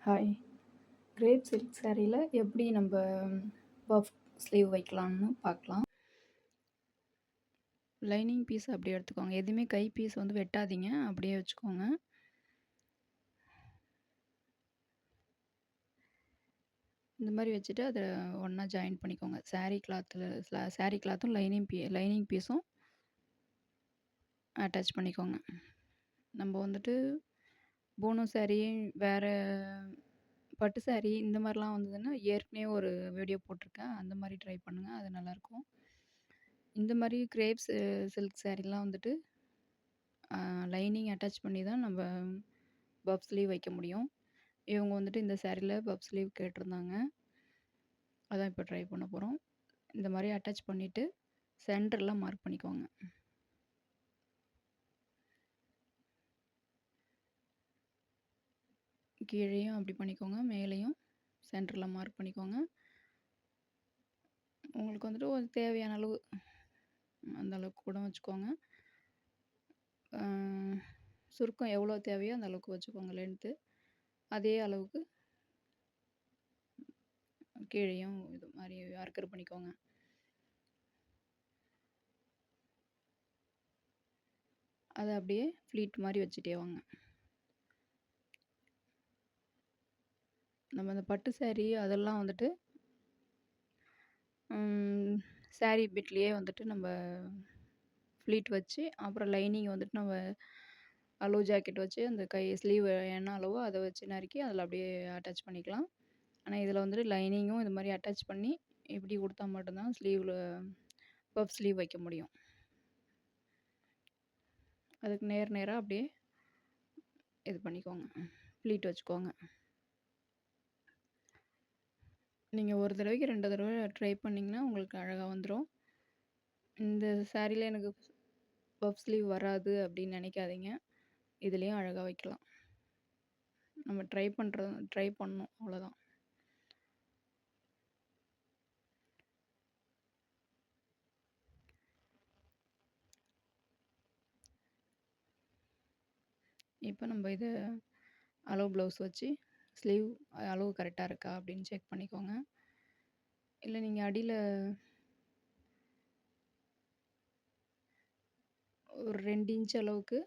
Hi! Grape silk சாரீல எப்படி நம்ப puff sleeve வைக்கலான்னு பார்க்கலாம். லைனிங் பீஸ் அப்படியே எடுத்துக்கோங்க. எதுவுமே கை பீஸ் வந்து வெட்டாதீங்க. அப்படியே வச்சுக்கோங்க. இந்த மாரி வச்சுட்டு அத ஒண்ணா ஜாயின் பண்ணிக்கோங்க. சாரீ கிளாத்தும் லைனிங் பீஸும் அட்டாச் பண்ணிக்கோங்க. நம்ப வந்துட்டு பூனம் சாரீ, வேற பட்டு சாரீ இந்த மாரிலாம் வந்ததுன்னா, ஏற்கனவே ஒரு வீடியோ போட்டிருக்கேன். அந்த மாரி ட்ரை பண்ணுங்க. அது நல்லாயிருக்கும். இந்த மாரி கிரேப்ஸ் சில்க் சாரீலாம் வந்துட்டு லைனிங் அட்டாச் பண்ணி தான் நம்ப பஃப் ஸ்லீவ் வைக்க முடியும். இவங்க வந்துட்டு இந்த சாரீல பஃப் ஸ்லீவ் கேட்டிருந்தாங்க. அதான் இப்போ ட்ரை பண்ண போறோம். இந்த மாரி அட்டாச் பண்ணிட்டு, சென்டர்ல மார்க் பண்ணிக்கோங்க. கீழேயும் அப்படி பண்ணிக்கோங்க. மேலேயும் சென்டர்ல மார்க் பண்ணிக்கோங்க. உங்களுக்கு வந்துட்டு ஒரு தேவையான அளவு, அந்த அளவுக்கு கூட வச்சுக்கோங்க. அ சுருக்கம் எவ்வளோ தேவையோ அந்த அளவுக்கு வச்சுக்கோங்க லென்த்து. அதே அளவுக்கு கீழேயும் இது மாரி ஆர்க்கர் பண்ணிக்கோங்க. அத அப்படியே ஃப்ளீட் மாரி வச்சுட்டே வாங்க. நம்ம அந்த பட்டு சாரீ அதெல்லாம் வந்துட்டு சாரீ பிட்லயே வந்துட்டு நம்ப ஃப்ளீட் வச்சு, அப்புறம் லைனிங் வந்துட்டு நம்ம அளவு ஜாக்கெட் வச்சு அந்த கை ஸ்லீவ் என்ன அளவோ அத வச்சு நறுக்கி அதில அப்படியே அட்டாச் பண்ணிக்கலாம். ஆனா, இதில வந்துட்டு லைனிங்கும் இது மாரி அட்டாச் பண்ணி இப்படி குடுத்தா மட்டும் தான் பஃப் ஸ்லீவ் வைக்க முடியும். அதுக்கு நேரா அப்படியே இது பண்ணிக்கோங்க. ஃப்ளீட் வச்சுக்கோங்க. நீங்க ஒரு தடவைக்கு 2 தடவ ட்ரை பண்ணீங்கன்னா, உங்களுக்கு அழகா வந்துரும். இந்த சாரீல எனக்கு பஃப் ஸ்லீவ் வராது அப்படின்னு நெனைக்காதீங்க. இதுலயும் அழகா வைக்கலாம். நம்ம ட்ரை பண்ணணும் அவ்வளோதான். இப்ப நம்ம இத அளவு ப்ளவுஸ் வச்சு ஸ்லீவ் அளவு கரெக்ட்டா இருக்கா அப்படின்னு செக் பண்ணிக்கோங்க. இல்ல நீங்க அடியில ஒரு 2 இன்ச் அளவுக்கு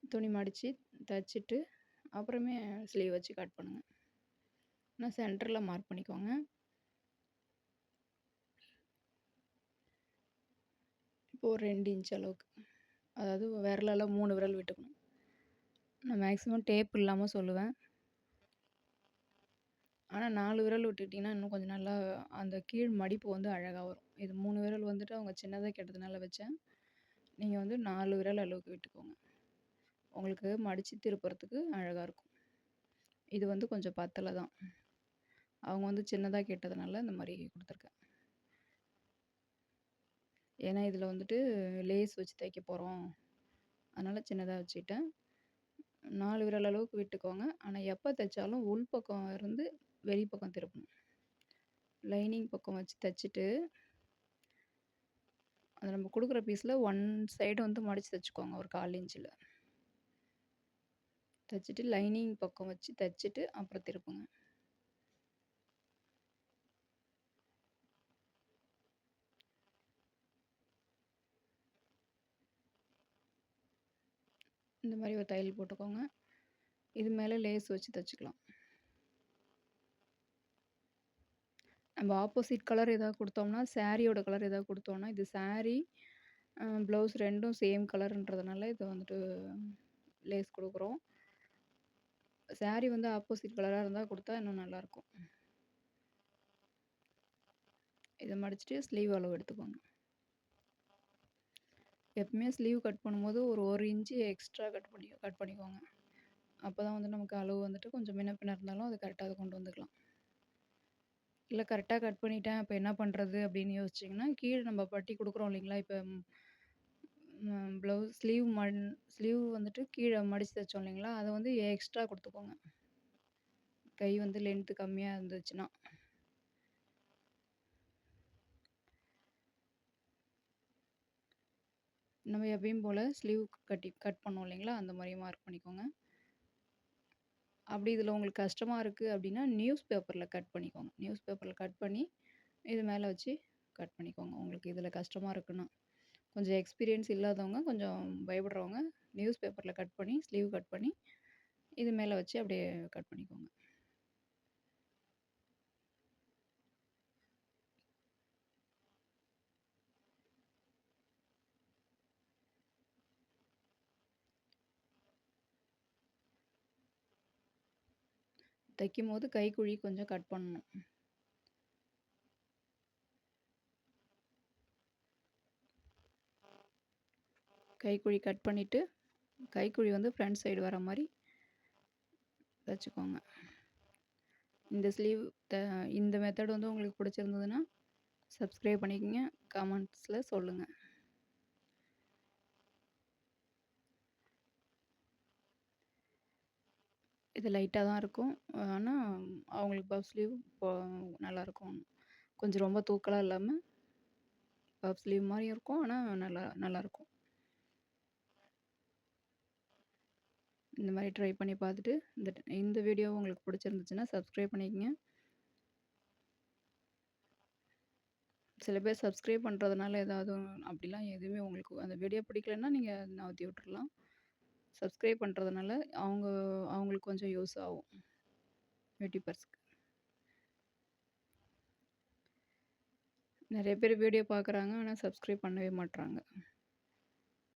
துணி மடிச்சு தச்சுட்டு, அப்புறமே ஸ்லீவ் வச்சு கட் பண்ணுங்க. ஆனா சென்டர்ல மார்க் பண்ணிக்கோங்க. இப்போ ஒரு 2 இன்ச் அளவுக்கு. அதாவது விரலால 3 விரல் விட்டுக்கணும். நான் மேக்ஸிமம் டேப் இல்லாம சொல்லுவேன். ஆனா 4 விரல் விட்டுக்கிட்டீங்கன்னா, இன்னும் கொஞ்சம் நல்லா அந்த கீழ் மடிப்பு வந்து அழகா வரும். இது 3 விரல் வந்துட்டு அவங்க சின்னதா கேட்டதுனால வச்சேன். நீங்க வந்து 4 விரல் அளவுக்கு விட்டுக்கோங்க. உங்களுக்கு மடிச்சு திருப்புறதுக்கு அழகா இருக்கும். இது வந்து கொஞ்சம் பத்தல தான். அவங்க வந்து சின்னதா கேட்டதுனால இந்த மாரி குடுத்துருக்கேன். ஏன்னா இதில வந்துட்டு லேஸ் வச்சு தைக்க போறோம். அதனால சின்னதா வச்சுக்கிட்டேன். 4 விரல் அளவுக்கு விட்டுக்கோங்க. ஆனா எப்ப தைச்சாலும் உள்பக்கம் இருந்து வெளிப்பக்கம் திருப்பணும். லைனிங் பக்கம் வச்சு தச்சுட்டு, அது நம்ம குடுக்குற பீஸ்ல 1 சைடு வந்து மடிச்சு தச்சுக்கோங்க. ஒரு 1/4 இன்ச்சுல. தச்சுட்டு லைனிங் பக்கம் வச்சு தச்சுட்டு, அப்புறம் திருப்புங்க. இந்த மாரி ஒரு தையல் போட்டுக்கோங்க. இது மேல லேஸ் வச்சு தச்சுக்கலாம். நம்ம ஆப்போசிட் கலர் ஏதாவது குடுத்தோம்னா, சாரியோட கலர் ஏதாவது குடுத்தோம்னா, இது சாரி, ப்ளவுஸ் 2ம் சேம் கலர்ன்றதுனால இத வந்துட்டு லேஸ் குடுக்குறோம். சாரி வந்து ஆப்போசிட் கலரா இருந்தா குடுத்தா இன்னும் நல்லாயிருக்கும். இத மடிச்சுட்டு ஸ்லீவ் அளவு எடுத்துக்கோங்க. எப்பவுமே ஸ்லீவ் கட் பண்ணும்போது ஒரு 1 இன்ச் எக்ஸ்ட்ரா கட் பண்ணிக்கோங்க. அப்பதான் வந்து நமக்கு அளவு வந்துட்டு கொஞ்சம் முன்ன பின்ன இருந்தாலும் அது கரெக்ட்டா அத கொண்டு வந்துக்கலாம். இல்ல கரெக்ட்டா கட் பண்ணிட்டேன். அப்ப என்ன பண்றது அப்படின்னு யோசிச்சீங்கன்னா, கீழ நம்ம பட்டி குடுக்குறோம் இல்லைங்களா? இப்ப ப்ளவுஸ் ஸ்லீவ் வந்துட்டு கீழ மடிச்சு தைச்சோம் இல்லைங்களா? அத வந்து எக்ஸ்ட்ரா குடுத்துக்கோங்க. கை வந்து லென்த் கம்மியா இருந்துச்சுன்னா. நம்ம எப்பயும் போல ஸ்லீவ் கட் பண்ணுவோம் இல்லைங்களா? அந்த மாரி மார்க் பண்ணிக்கோங்க. அப்படி இதில உங்களுக்கு கஷ்டமா இருக்கு அப்படின்னா, நியூஸ் பேப்பர்ல கட் பண்ணிக்கோங்க. நியூஸ் பேப்பர்ல கட் பண்ணி, இது மேல வச்சு கட் பண்ணிக்கோங்க. உங்களுக்கு இதில கஷ்டமா இருக்குன்னா. கொஞ்சம் எக்ஸ்பீரியன்ஸ் இல்லாதவங்க, கொஞ்சம் பயப்படுறவங்க, நியூஸ் பேப்பர்ல கட் பண்ணி, ஸ்லீவ் கட் பண்ணி, இது மேல வச்சு அப்படியே கட் பண்ணிக்கோங்க. தைக்கும்போது கைக்குழி கொஞ்சம் கட் பண்ணணும். கைக்குழி கட் பண்ணிட்டு, கைக்குழி வந்து ஃப்ரண்ட் சைடு வர மாரி தச்சுக்கோங்க. இந்த ஸ்லீவ் த இந்த மெத்தட் வந்து உங்களுக்கு பிடிச்சிருந்ததுன்னா, சப்ஸ்கிரைப் பண்ணிக்கங்க. கமெண்ட்ஸ்ல சொல்லுங்க. இது லைட்டா தான் இருக்கும். ஆனா, அவங்களுக்கு பஃப் ஸ்லீவ் இப்போ நல்லாயிருக்கும். கொஞ்சம் ரொம்ப தூக்கலா இல்லாம, பஃப் ஸ்லீவ் மாரியும் இருக்கும். ஆனா, நல்லாயிருக்கும். இந்த மாரி ட்ரை பண்ணி பார்த்துட்டு, இந்த வீடியோ உங்களுக்கு பிடிச்சிருந்துச்சுன்னா, சப்ஸ்கிரைப் பண்ணிக்கங்க. சில பேர் சப்ஸ்கிரைப் பண்றதுனால ஏதாவது அப்படிலாம் எதுவுமே உங்களுக்கு அந்த வீடியோ பிடிக்கலன்னா, நீங்க நவுத்தி விட்டுறலாம். சப்ஸ்கிரைப் பண்றதுனால அவங்க அவங்களுக்கு கொஞ்சம் யூஸ் ஆகும். யூடியூபர்ஸ்க்கு. நெறைய பேர் வீடியோ பார்க்குறாங்க. ஆனா சப்ஸ்கிரைப் பண்ணவே மாட்றாங்க.